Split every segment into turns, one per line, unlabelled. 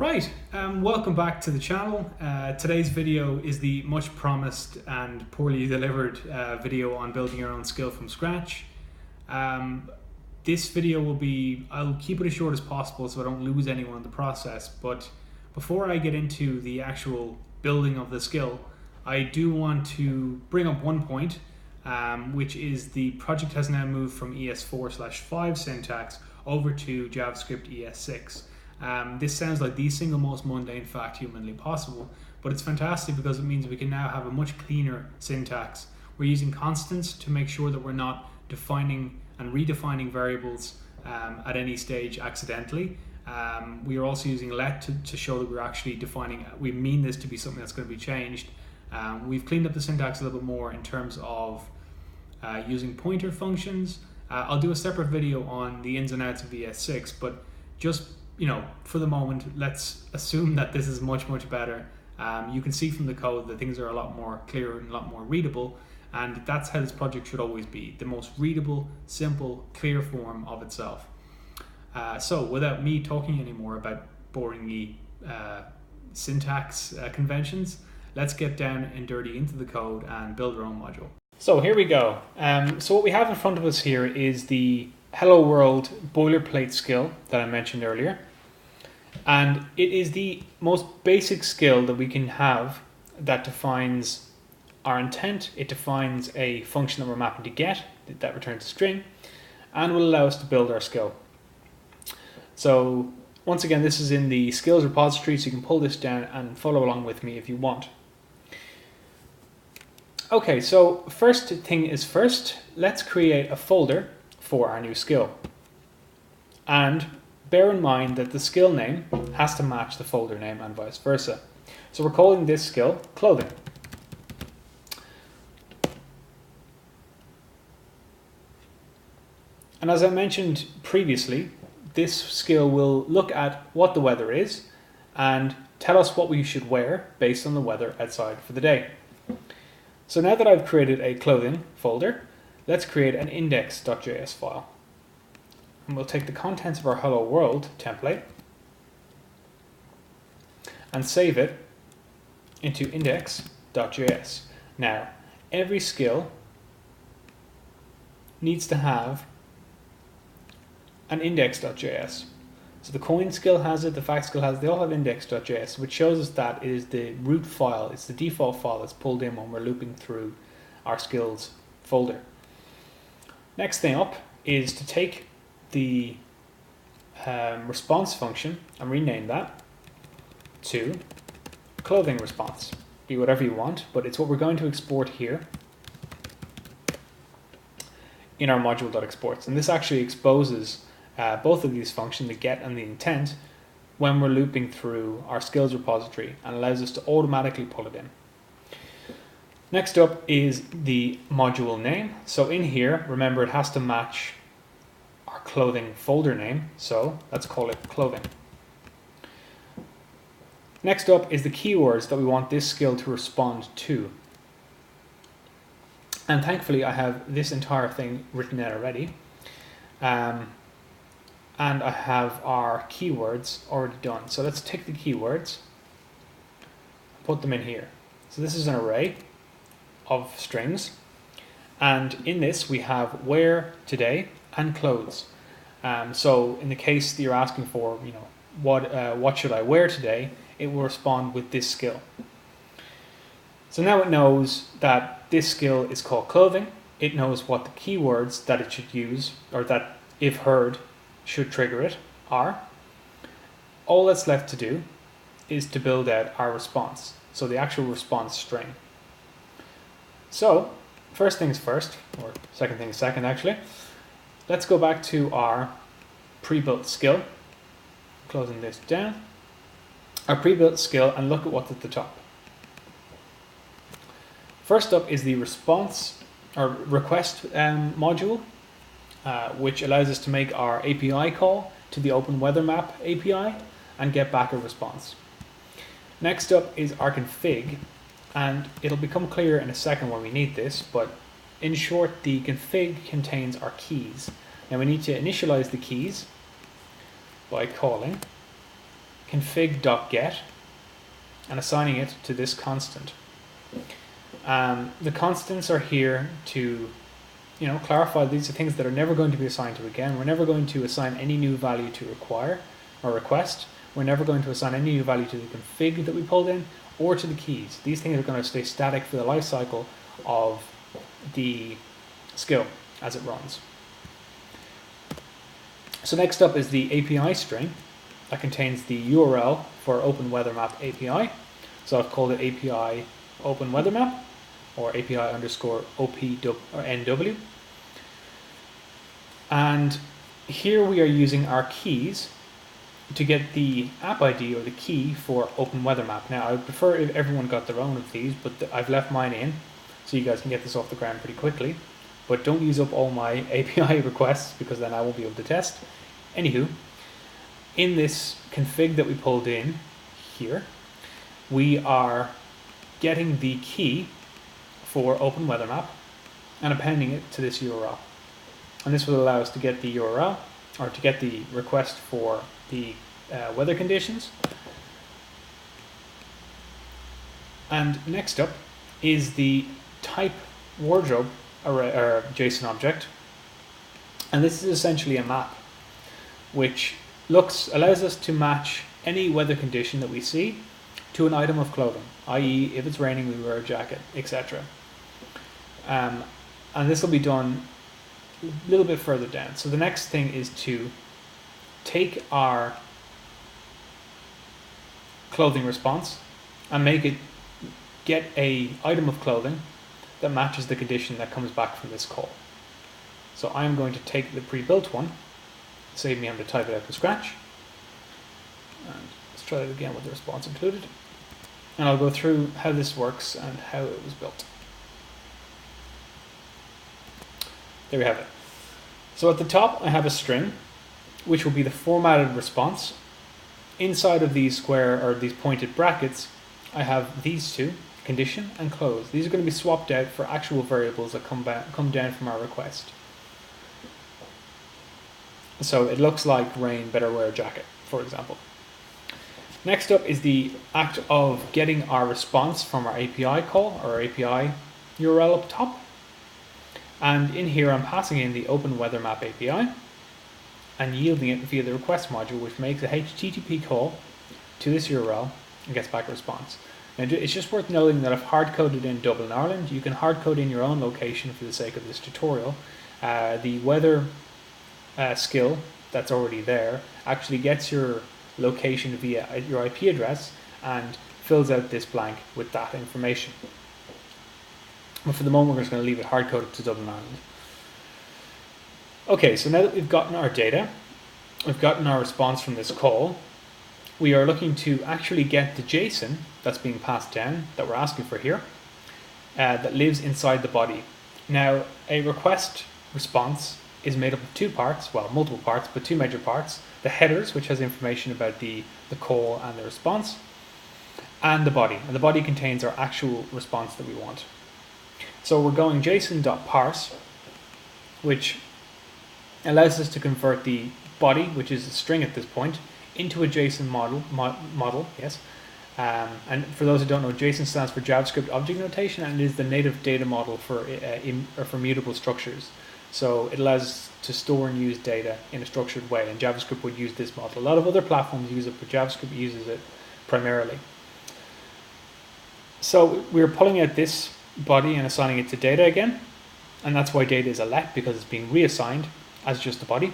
Right, welcome back to the channel. Today's video is the much promised and poorly delivered video on building your own skill from scratch. This video I'll keep it as short as possible so I don't lose anyone in the process, but before I get into the actual building of the skill, I do want to bring up one point, which is the project has now moved from ES4/5 syntax over to JavaScript ES6. This sounds like the single most mundane fact humanly possible, but it's fantastic because it means we can now have a much cleaner syntax. We're using constants to make sure that we're not defining and redefining variables at any stage accidentally. We are also using let to show that we're actually defining, we mean this to be something that's going to be changed. We've cleaned up the syntax a little bit more in terms of using pointer functions. I'll do a separate video on the ins and outs of ES6, but just for the moment, let's assume that this is much better. You can see from the code that things are a lot more clear and a lot more readable, and that's how this project should always be, the most readable, simple, clear form of itself. So without me talking anymore about boring syntax conventions, let's get down and dirty into the code and build our own module. So here we go. So what we have in front of us here is the Hello World boilerplate skill that I mentioned earlier. And it is the most basic skill that we can have that defines our intent. It defines a function that we're mapping to get, that returns a string, and will allow us to build our skill. So once again, this is in the skills repository, so you can pull this down and follow along with me if you want. Okay, so first thing is first, let's create a folder for our new skill. And bear in mind that the skill name has to match the folder name and vice versa. So we're calling this skill clothing. And as I mentioned previously, this skill will look at what the weather is and tell us what we should wear based on the weather outside for the day. So now that I've created a clothing folder, let's create an index.js file. And we'll take the contents of our Hello World template and save it into index.js. Now, every skill needs to have an index.js. So the coin skill has it, the fact skill has it, they all have index.js, which shows us that it is the root file, it's the default file that's pulled in when we're looping through our skills folder. Next thing up is to take the response function and rename that to clothing response. Be whatever you want, but it's what we're going to export here in our module.exports. And this actually exposes both of these functions, the get and the intent, when we're looping through our skills repository and allows us to automatically pull it in. Next up is the module name. So in here, remember it has to match our clothing folder name. So let's call it clothing. Next up is the keywords that we want this skill to respond to. And thankfully I have this entire thing written out already. And I have our keywords already done. So let's take the keywords, put them in here. So this is an array of strings, and in this we have wear today and clothes. So in the case that you're asking for, what should I wear today, it will respond with this skill. So now it knows that this skill is called clothing. It knows what the keywords that it should use, or that if heard should trigger it, are. All that's left to do is to build out our response, so the actual response string. So first things first, or second things second actually, let's go back to our pre-built skill, closing this down, our pre-built skill, and look at what's at the top. First up is the response or request module, which allows us to make our API call to the Open Weather Map API and get back a response. Next up is our config, and it'll become clear in a second when we need this, but in short, the config contains our keys. Now we need to initialize the keys by calling config.get and assigning it to this constant. The constants are here to, clarify these are things that are never going to be assigned to again. We're never going to assign any new value to require or request. We're never going to assign any new value to the config that we pulled in or to the keys. These things are going to stay static for the life cycle of the skill as it runs. So next up is the API string that contains the URL for Open Weather Map API. So I've called it API Open Weather Map or API underscore OP/NW. And here we are using our keys to get the app ID or the key for Open Weather Map. Now I would prefer if everyone got their own of these, but I've left mine in so you guys can get this off the ground pretty quickly. But don't use up all my API requests because then I won't be able to test. Anywho, in this config that we pulled in here, we are getting the key for Open Weather Map and appending it to this URL. And this will allow us to get the URL or to get the request for the weather conditions. And next up is the type wardrobe array, or JSON object. And this is essentially a map which allows us to match any weather condition that we see to an item of clothing, i.e. if it's raining we wear a jacket, etc. And this will be done a little bit further down. So the next thing is to take our clothing response and make it get a item of clothing that matches the condition that comes back from this call. So I'm going to take the pre-built one, save me having to type it out from scratch, and let's try it again with the response included, and I'll go through how this works and how it was built. There we have it. So at the top I have a string which will be the formatted response. Inside of these square or these pointed brackets I have these two, condition and close. These are going to be swapped out for actual variables that come down from our request. So it looks like rain, better wear a jacket, for example. Next up is the act of getting our response from our API call or API URL up top. And in here I'm passing in the Open Weather Map API and yielding it via the request module, which makes a HTTP call to this URL and gets back a response. Now it's just worth noting that I've hard-coded in Dublin, Ireland. You can hard-code in your own location for the sake of this tutorial. The weather skill that's already there actually gets your location via your IP address and fills out this blank with that information. But for the moment we're just going to leave it hard-coded to Dublin, Ireland. Okay, so now that we've gotten our data, we've gotten our response from this call, we are looking to actually get the JSON that's being passed down, that we're asking for here, that lives inside the body. Now, a request response is made up of two parts, well, multiple parts, but two major parts. The headers, which has information about the call and the response, and the body. And the body contains our actual response that we want. So we're going json.parse, which allows us to convert the body, which is a string at this point, into a JSON model, yes. And for those who don't know, JSON stands for JavaScript Object Notation, and it is the native data model for mutable structures. So it allows us to store and use data in a structured way, and JavaScript would use this model. A lot of other platforms use it, but JavaScript uses it primarily. So we're pulling out this body and assigning it to data again, and that's why data is a let, because it's being reassigned as just a body.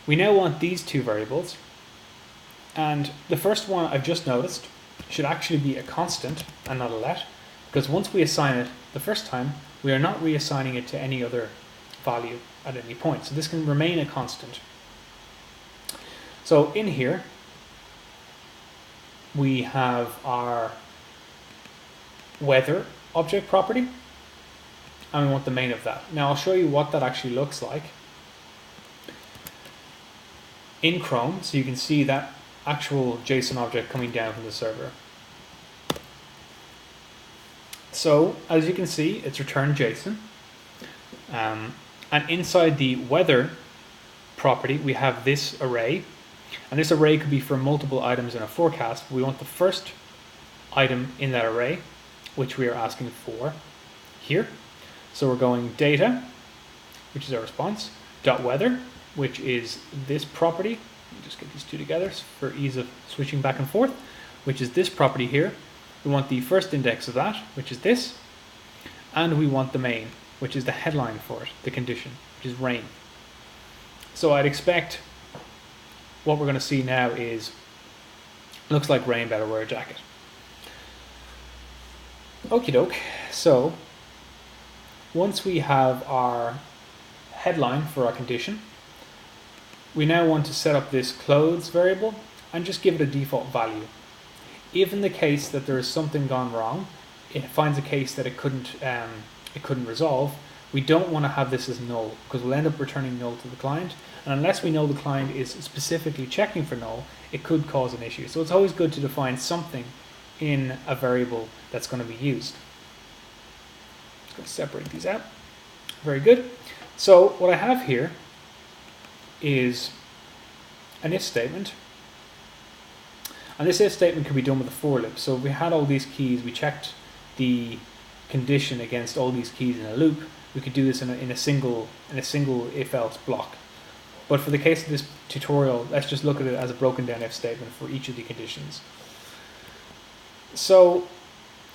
We now want these two variables, and the first one I've just noticed should actually be a constant and not a let, because once we assign it the first time, we are not reassigning it to any other value at any point. So this can remain a constant. So in here, we have our weather object property, and we want the main of that. Now I'll show you what that actually looks like in Chrome, so you can see that actual JSON object coming down from the server. So as you can see, it's returned JSON, and inside the weather property we have this array, And this array could be for multiple items in a forecast. We want the first item in that array, which we are asking for here. So we're going data, which is our response, dot weather, which is this property. Let me just get these two together for ease of switching back and forth, which is this property here. We want the first index of that, which is this, and we want the main, which is the headline for it, the condition, which is rain. So I'd expect what we're going to see now is, looks like rain, better wear a jacket. Okie doke. So once we have our headline for our condition, we now want to set up this clothes variable and just give it a default value. If in the case that there is something gone wrong, it finds a case that it couldn't resolve, we don't want to have this as null, because we'll end up returning null to the client, and unless we know the client is specifically checking for null, it could cause an issue. So it's always good to define something in a variable that's going to be used. Just going to separate these out. Very good. So what I have here is an if statement, and this if statement can be done with a for loop. So if we had all these keys, we checked the condition against all these keys in a loop, we could do this in a single if else block. But for the case of this tutorial, let's just look at it as a broken down if statement for each of the conditions. So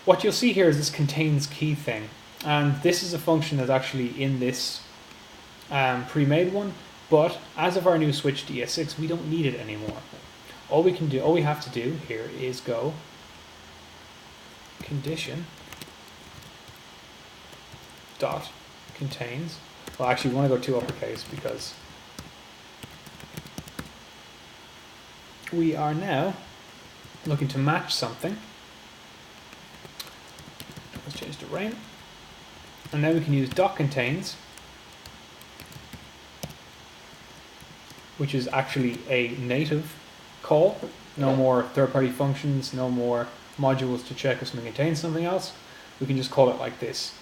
what you'll see here is this contains key thing, and this is a function that's actually in this pre-made one, but as of our new switch to ES6, we don't need it anymore. All we have to do here is go condition dot contains. Well, actually, we want to go to uppercase because we are now looking to match something. Let's change to rain, and now we can use dot contains, which is actually a native call. No more third-party functions, no more modules to check if something contains something else. We can just call it like this.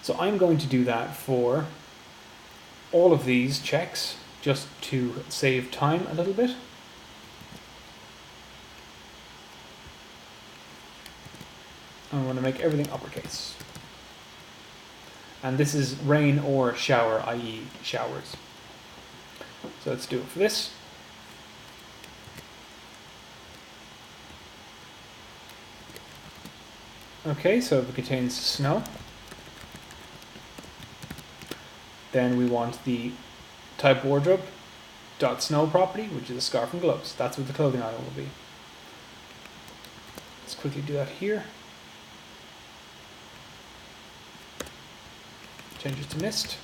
So I'm going to do that for all of these checks just to save time a little bit. I'm going to make everything uppercase. And this is rain or shower, i.e. showers. So let's do it for this. Okay, so if it contains snow, then we want the type wardrobe dot snow property, which is a scarf and gloves. That's what the clothing item will be. Let's quickly do that here. Change it to mist.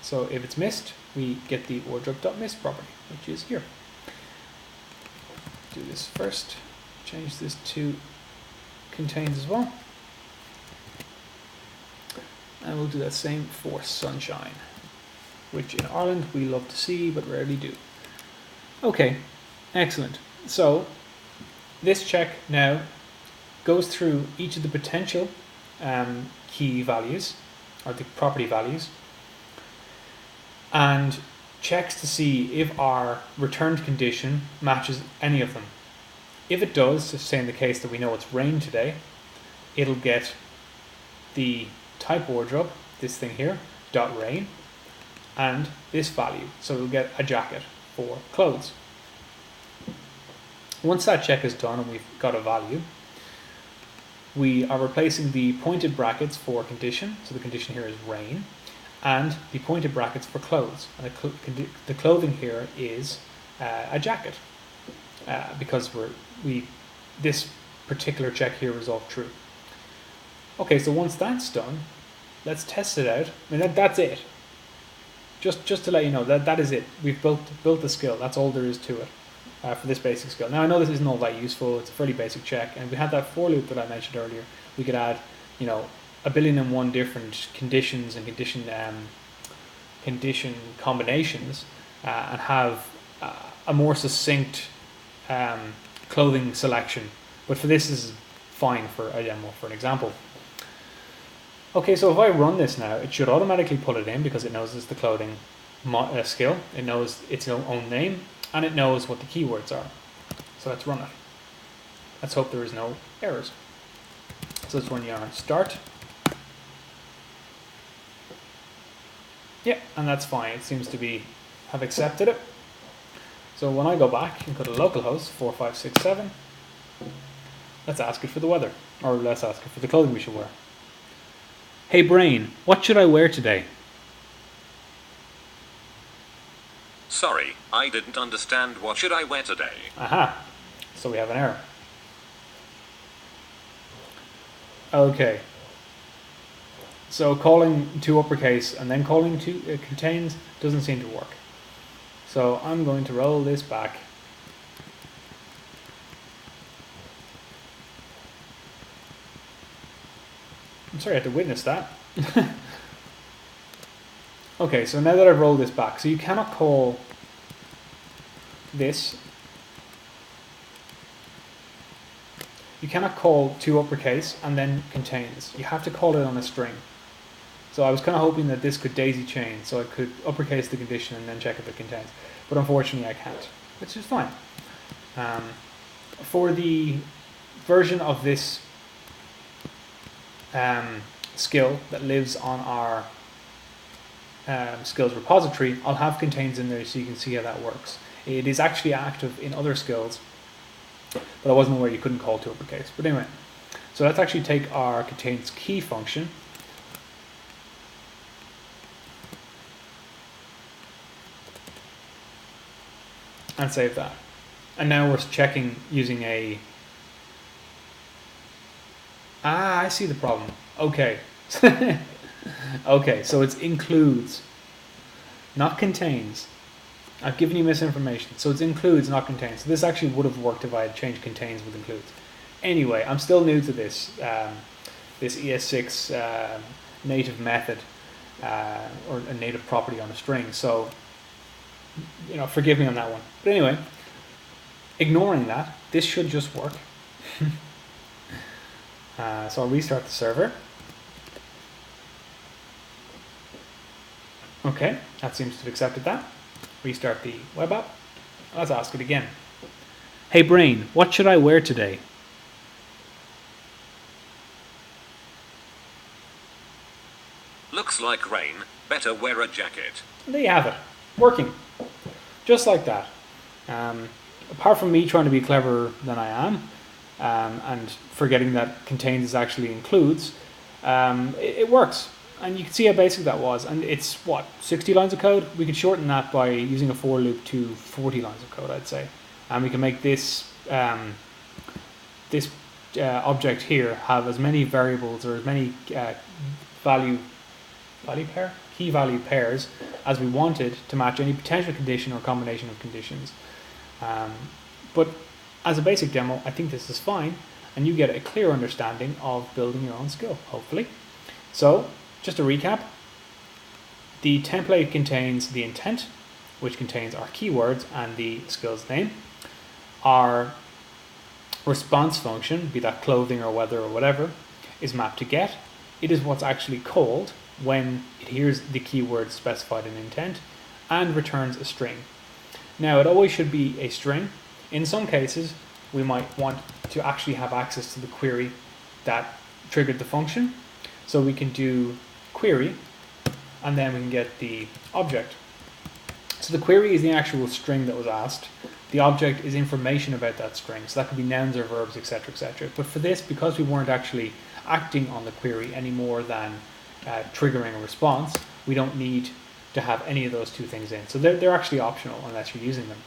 So if it's mist, we get the wardrobe.mist property, which is here. Do this first. Change this to contains as well. And we'll do that same for sunshine, which in Ireland we love to see but rarely do. Okay, excellent. So this check now goes through each of the potential key values, or the property values, and checks to see if our returned condition matches any of them. If it does, so say in the case that we know it's rain today, it'll get the type wardrobe, this thing here, dot rain, and this value. So it'll get a jacket for clothes. Once that check is done and we've got a value, we are replacing the pointed brackets for condition. So the condition here is rain, and the pointed brackets for clothes. And the clothing here is a jacket, because this particular check here resolved true. Okay, so once that's done, let's test it out. I mean, that's it. Just to let you know, that is it. We've built the skill. That's all there is to it for this basic skill. Now I know this isn't all that useful. It's a fairly basic check, and if we had that for loop that I mentioned earlier, we could add, 1,000,001 different conditions and condition combinations, and have a more succinct clothing selection. But for this is fine for a demo, for an example. Okay, so if I run this now, it should automatically pull it in because it knows it's the clothing skill. It knows its own name, and it knows what the keywords are. So let's run it. Let's hope there is no errors. So let's run yarn start. Yeah, and that's fine. It seems to have accepted it. So when I go back and go to localhost 4567, let's ask it for the weather, or let's ask it for the clothing we should wear. Hey brain, what should I wear today?
Sorry, I didn't understand. What should I wear today?
Aha, so we have an error. Okay. So calling to uppercase and then calling to contains doesn't seem to work. So I'm going to roll this back. I'm sorry I had to witness that. Okay, so now that I've rolled this back, so you cannot call this. You cannot call to uppercase and then contains. You have to call it on a string. So I was kind of hoping that this could daisy chain, so I could uppercase the condition and then check if it contains. But unfortunately I can't, which is fine. For the version of this skill that lives on our skills repository, I'll have contains in there so you can see how that works. It is actually active in other skills, but I wasn't aware you couldn't call to uppercase. But anyway, so let's actually take our contains key function. And save that. And now we're checking using a... Ah, I see the problem. Okay. Okay, so it's includes, not contains. I've given you misinformation. So it's includes, not contains. So this actually would have worked if I had changed contains with includes. Anyway, I'm still new to this, this ES6 native method, or a native property on a string. So, you know, forgive me on that one. But anyway, ignoring that, this should just work. So I'll restart the server. Okay, that seems to have accepted that. Restart the web app. Let's ask it again. Hey brain, what should I wear today?
Looks like rain. Better wear a jacket.
And there you have it. Working. Just like that. Apart from me trying to be cleverer than I am, and forgetting that contains actually includes, it works. And you can see how basic that was. And it's, what, 60 lines of code? We could shorten that by using a for loop to 40 lines of code, I'd say. And we can make this, object here have as many variables or as many key value pairs as we wanted to match any potential condition or combination of conditions. But as a basic demo, I think this is fine, and you get a clear understanding of building your own skill, hopefully. So, just to recap, the template contains the intent, which contains our keywords and the skill's name. Our response function, be that clothing or weather or whatever, is mapped to get. It is what's actually called when it hears the keyword specified in intent and returns a string. Now, it always should be a string. In some cases, we might want to actually have access to the query that triggered the function. So we can do query, and then we can get the object. So the query is the actual string that was asked. The object is information about that string. So that could be nouns or verbs, etc., etc. But for this, because we weren't actually acting on the query any more than triggering a response, we don't need to have any of those two things in. So they're actually optional unless you're using them.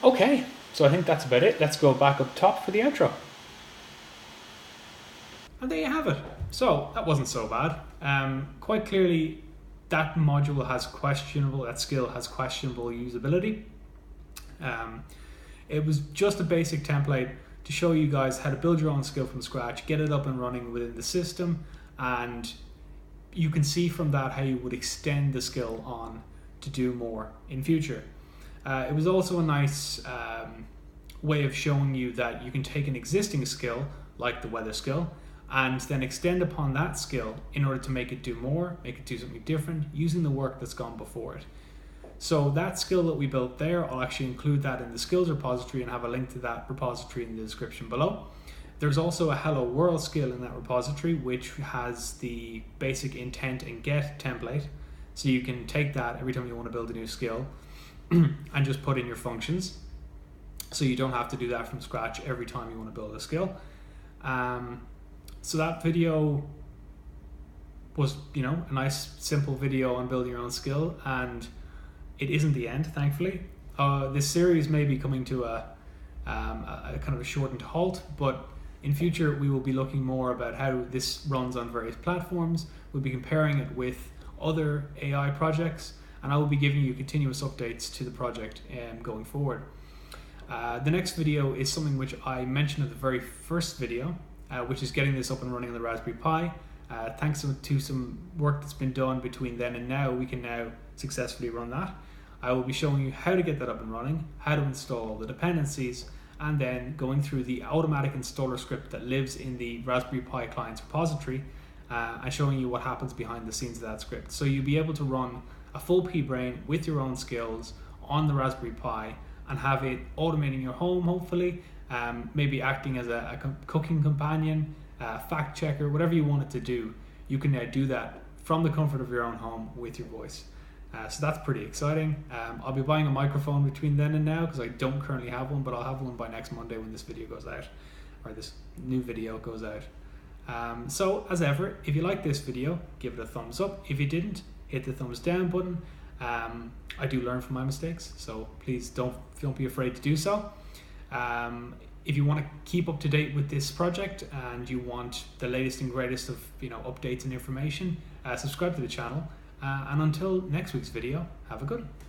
Okay, so I think that's about it. Let's go back up top for the outro. And there you have it. So that wasn't so bad. Quite clearly, that module has that skill has questionable usability. It was just a basic template to show you guys how to build your own skill from scratch, get it up and running within the system, and you can see from that how you would extend the skill on to do more in future. It was also a nice way of showing you that you can take an existing skill, like the weather skill, and then extend upon that skill in order to make it do more, make it do something different, using the work that's gone before it. So that skill that we built there, I'll actually include that in the skills repository and have a link to that repository in the description below. There's also a hello world skill in that repository, which has the basic intent and get template. So you can take that every time you want to build a new skill and just put in your functions. So you don't have to do that from scratch every time you want to build a skill. So that video was, a nice simple video on building your own skill, and it isn't the end, thankfully. This series may be coming to a kind of a shortened halt, but in future we will be looking more about how this runs on various platforms. We'll be comparing it with other AI projects, and I will be giving you continuous updates to the project going forward. The next video is something which I mentioned in the very first video, which is getting this up and running on the Raspberry Pi. Thanks to some work that's been done between then and now, we can now successfully run that. I will be showing you how to get that up and running, how to install the dependencies, and then going through the automatic installer script that lives in the Raspberry Pi client's repository, and showing you what happens behind the scenes of that script. So you'll be able to run a full P-Brain with your own skills on the Raspberry Pi and have it automating your home, hopefully, maybe acting as a cooking companion, fact checker, whatever you want it to do. You can now do that from the comfort of your own home with your voice. So that's pretty exciting. I'll be buying a microphone between then and now because I don't currently have one, but I'll have one by next Monday when this video goes out, or this new video goes out. So as ever, if you like this video, give it a thumbs up. If you didn't, hit the thumbs down button. I do learn from my mistakes, so please don't be afraid to do so. If you want to keep up to date with this project and you want the latest and greatest of updates and information, subscribe to the channel. And until next week's video, have a good one.